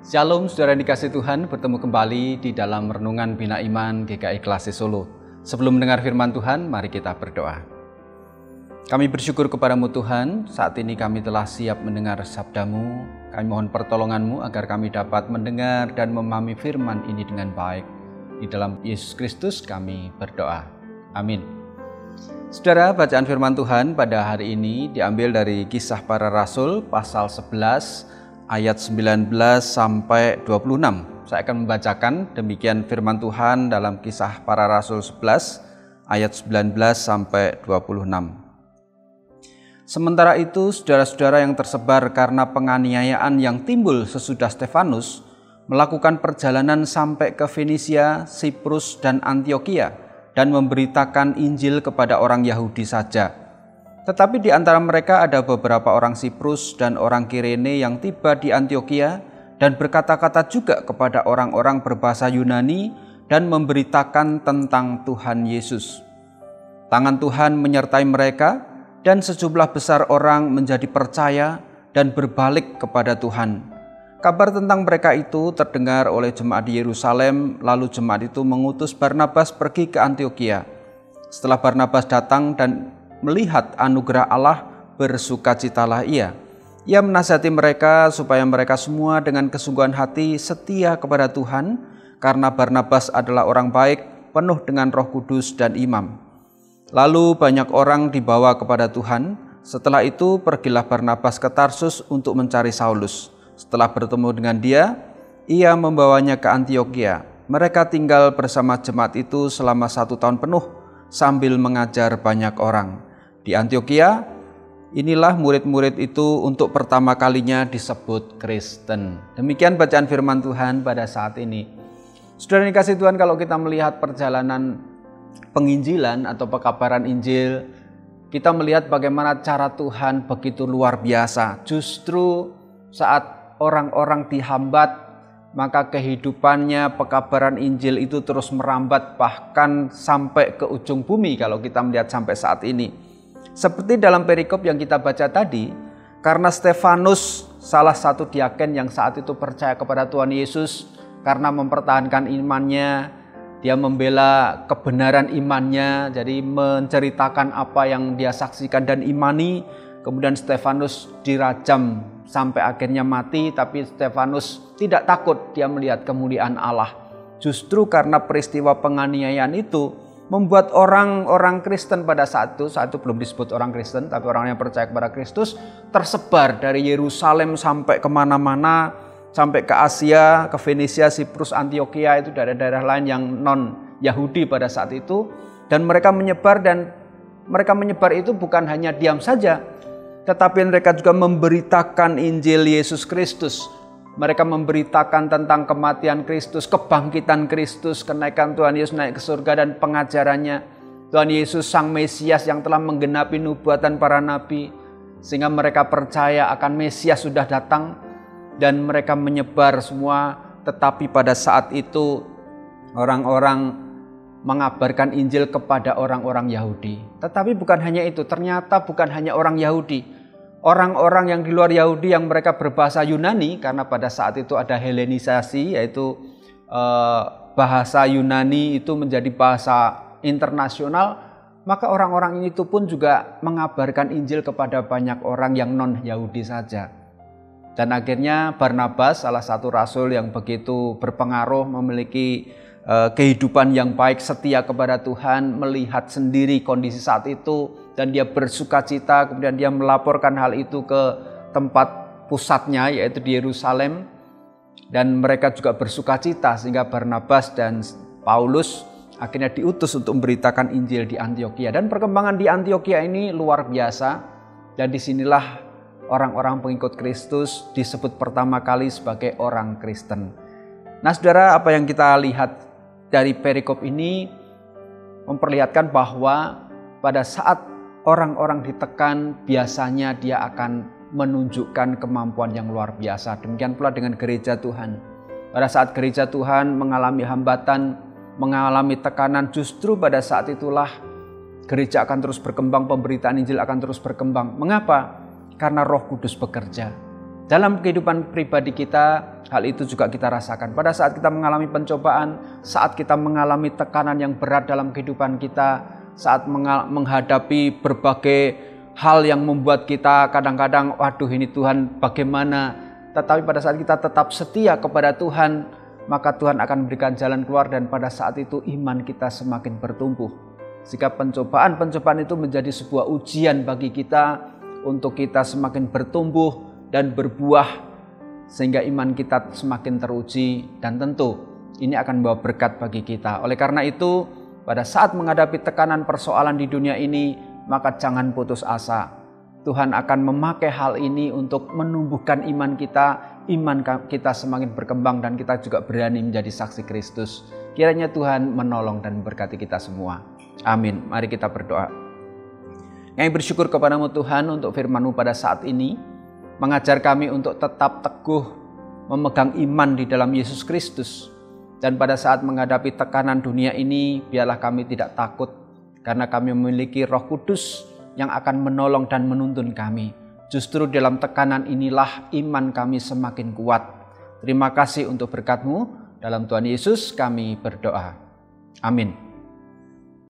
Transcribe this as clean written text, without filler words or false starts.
Shalom saudara yang dikasih Tuhan, bertemu kembali di dalam Renungan Bina Iman GKI Klasi Solo. Sebelum mendengar firman Tuhan, mari kita berdoa. Kami bersyukur kepadamu Tuhan, saat ini kami telah siap mendengar sabdamu. Kami mohon pertolonganmu agar kami dapat mendengar dan memahami firman ini dengan baik. Di dalam Yesus Kristus kami berdoa. Amin. Saudara, bacaan firman Tuhan pada hari ini diambil dari Kisah Para Rasul pasal 11 ayat 19 sampai 26. Saya akan membacakan demikian firman Tuhan dalam Kisah Para Rasul 11 ayat 19 sampai 26. Sementara itu, saudara-saudara yang tersebar karena penganiayaan yang timbul sesudah Stefanus melakukan perjalanan sampai ke Fenisia, Siprus, dan Antiokhia dan memberitakan Injil kepada orang Yahudi saja. Tetapi di antara mereka ada beberapa orang Siprus dan orang Kirene yang tiba di Antiokhia dan berkata-kata juga kepada orang-orang berbahasa Yunani dan memberitakan tentang Tuhan Yesus. Tangan Tuhan menyertai mereka dan sejumlah besar orang menjadi percaya dan berbalik kepada Tuhan. Kabar tentang mereka itu terdengar oleh jemaat di Yerusalem, lalu jemaat itu mengutus Barnabas pergi ke Antiokhia. Setelah Barnabas datang dan melihat anugerah Allah, bersukacitalah ia. Ia menasihati mereka supaya mereka semua dengan kesungguhan hati setia kepada Tuhan, karena Barnabas adalah orang baik, penuh dengan Roh Kudus dan imam. Lalu banyak orang dibawa kepada Tuhan. Setelah itu pergilah Barnabas ke Tarsus untuk mencari Saulus. Setelah bertemu dengan dia, ia membawanya ke Antiokhia. Mereka tinggal bersama jemaat itu selama 1 tahun penuh sambil mengajar banyak orang. Di Antiokhia, inilah murid-murid itu untuk pertama kalinya disebut Kristen. Demikian bacaan firman Tuhan pada saat ini. Saudara yang dikasih Tuhan, kalau kita melihat perjalanan penginjilan atau pekabaran Injil, kita melihat bagaimana cara Tuhan begitu luar biasa. Justru saat orang-orang dihambat, maka kehidupannya pekabaran Injil itu terus merambat bahkan sampai ke ujung bumi kalau kita melihat sampai saat ini. Seperti dalam perikop yang kita baca tadi, karena Stefanus salah satu diaken yang saat itu percaya kepada Tuhan Yesus, karena mempertahankan imannya, dia membela kebenaran imannya, jadi menceritakan apa yang dia saksikan dan imani. Kemudian Stefanus dirajam sampai akhirnya mati, tapi Stefanus tidak takut, dia melihat kemuliaan Allah. Justru karena peristiwa penganiayaan itu membuat orang-orang Kristen pada saat itu belum disebut orang Kristen, tapi orang yang percaya kepada Kristus, tersebar dari Yerusalem sampai kemana-mana, sampai ke Asia, ke Fenisia, Siprus, Antiokhia, itu daerah-daerah lain yang non-Yahudi pada saat itu. Dan mereka menyebar itu bukan hanya diam saja, tetapi mereka juga memberitakan Injil Yesus Kristus. Mereka memberitakan tentang kematian Kristus, kebangkitan Kristus, kenaikan Tuhan Yesus naik ke surga dan pengajarannya. Tuhan Yesus Sang Mesias yang telah menggenapi nubuatan para nabi. Sehingga mereka percaya akan Mesias sudah datang dan mereka menyebar semua. Tetapi pada saat itu orang-orang mengabarkan Injil kepada orang-orang Yahudi. Tetapi bukan hanya itu, ternyata bukan hanya orang Yahudi. Orang-orang yang di luar Yahudi yang mereka berbahasa Yunani, karena pada saat itu ada Helenisasi, yaitu bahasa Yunani itu menjadi bahasa internasional, maka orang-orang itu pun juga mengabarkan Injil kepada banyak orang yang non-Yahudi saja. Dan akhirnya Barnabas, salah satu rasul yang begitu berpengaruh, memiliki kehidupan yang baik, setia kepada Tuhan, melihat sendiri kondisi saat itu, dan dia bersukacita, kemudian dia melaporkan hal itu ke tempat pusatnya, yaitu di Yerusalem. Dan mereka juga bersukacita sehingga Barnabas dan Paulus akhirnya diutus untuk memberitakan Injil di Antiokhia. Dan perkembangan di Antiokhia ini luar biasa. Dan disinilah orang-orang pengikut Kristus disebut pertama kali sebagai orang Kristen. Nah saudara, apa yang kita lihat dari perikop ini memperlihatkan bahwa pada saat orang-orang ditekan, biasanya dia akan menunjukkan kemampuan yang luar biasa. Demikian pula dengan gereja Tuhan. Pada saat gereja Tuhan mengalami hambatan, mengalami tekanan, justru pada saat itulah gereja akan terus berkembang, pemberitaan Injil akan terus berkembang. Mengapa? Karena Roh Kudus bekerja. Dalam kehidupan pribadi kita, hal itu juga kita rasakan. Pada saat kita mengalami pencobaan, saat kita mengalami tekanan yang berat dalam kehidupan kita, saat menghadapi berbagai hal yang membuat kita kadang-kadang, waduh ini Tuhan bagaimana. Tetapi pada saat kita tetap setia kepada Tuhan, maka Tuhan akan memberikan jalan keluar, dan pada saat itu iman kita semakin bertumbuh. Jika pencobaan-pencobaan itu menjadi sebuah ujian bagi kita, untuk kita semakin bertumbuh dan berbuah, sehingga iman kita semakin teruji, dan tentu ini akan membawa berkat bagi kita. Oleh karena itu, pada saat menghadapi tekanan persoalan di dunia ini, maka jangan putus asa. Tuhan akan memakai hal ini untuk menumbuhkan iman kita semakin berkembang, dan kita juga berani menjadi saksi Kristus. Kiranya Tuhan menolong dan memberkati kita semua. Amin. Mari kita berdoa. Kami bersyukur kepadamu Tuhan untuk firman-Mu pada saat ini, mengajar kami untuk tetap teguh memegang iman di dalam Yesus Kristus. Dan pada saat menghadapi tekanan dunia ini, biarlah kami tidak takut, karena kami memiliki Roh Kudus yang akan menolong dan menuntun kami. Justru dalam tekanan inilah iman kami semakin kuat. Terima kasih untuk berkat-Mu. Dalam Tuhan Yesus kami berdoa. Amin.